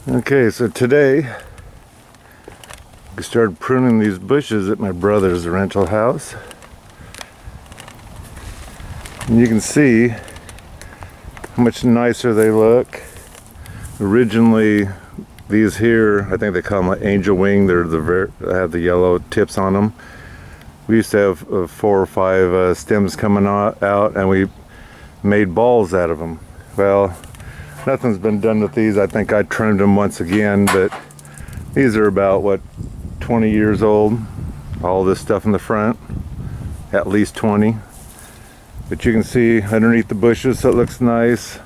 Okay, so today we started pruning these bushes at my brother's rental house. And you can see how much nicer they look. Originally, these here, I think they call them like angel wing. They're they have the yellow tips on them. We used to have 4 or 5 stems coming out, and we made balls out of them. Well, nothing's been done with these. I think I trimmed them once again, but these are about, what, 20 years old. All this stuff in the front, at least 20. But you can see underneath the bushes, so it looks nice.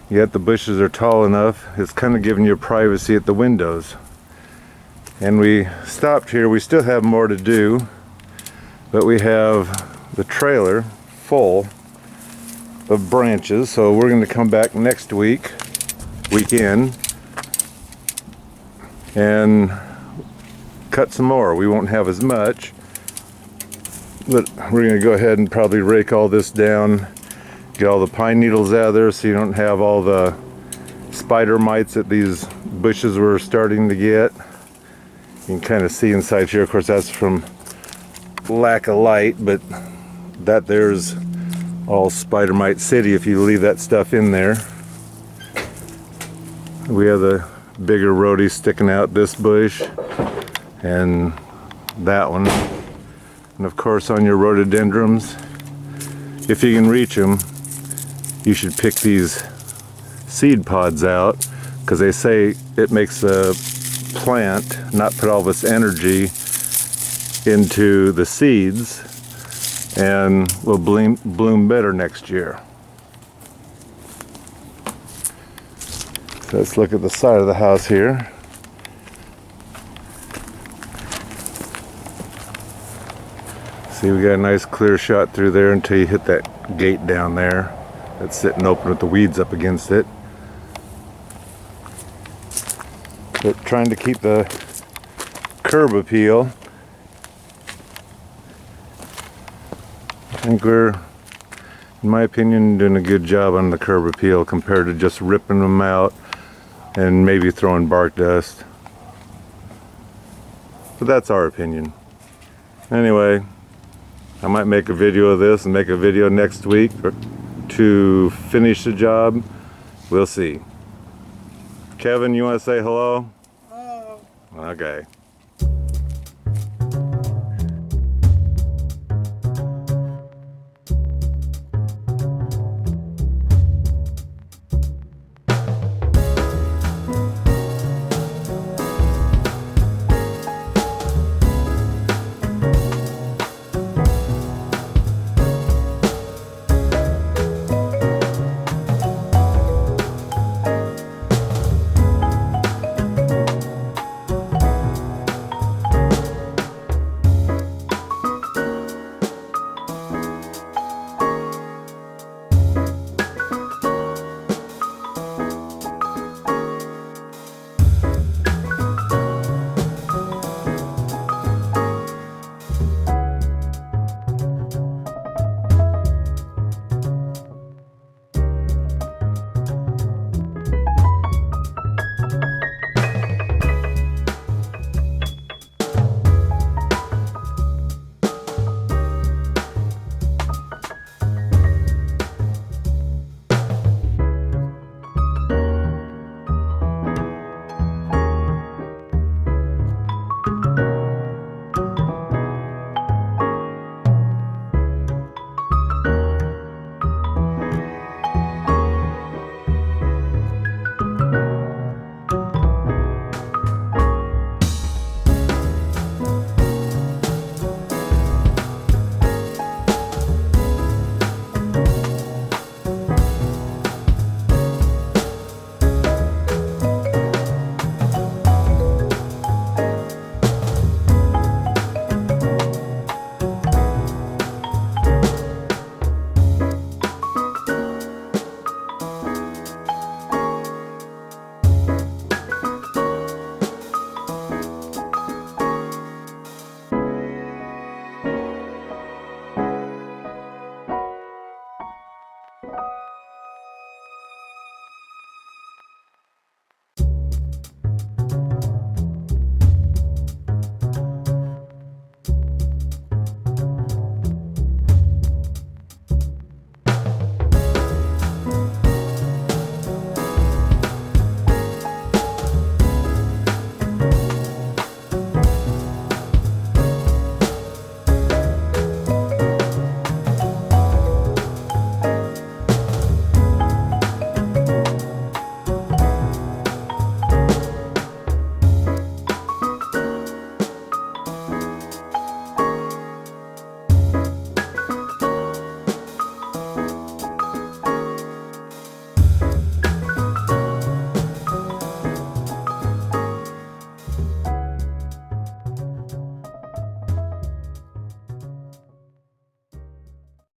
Yet the bushes are tall enough. It's kind of giving you privacy at the windows. And we stopped here. We still have more to do, but we have the trailer full of branches. So we're going to come back next weekend, and cut some more. We won't have as much, but we're going to go ahead and probably rake all this down, get all the pine needles out of there so you don't have all the spider mites that these bushes were starting to get. You can kind of see inside here. Of course, that's from lack of light, but that there's all spider mite city if you leave that stuff in there. We have the bigger roadies sticking out, this bush and that one. And of course, on your rhododendrons, if you can reach them, you should pick these seed pods out, because they say it makes a plant not put all this energy into the seeds and will bloom better next year. So let's look at the side of the house here. See, we got a nice clear shot through there until you hit that gate down there that's sitting open with the weeds up against it. But trying to keep the curb appeal. I think we're, in my opinion, doing a good job on the curb appeal compared to just ripping them out and maybe throwing bark dust. But that's our opinion. Anyway, I might make a video of this and make a video next week to finish the job. We'll see. Kevin, you want to say hello? Hello. Okay.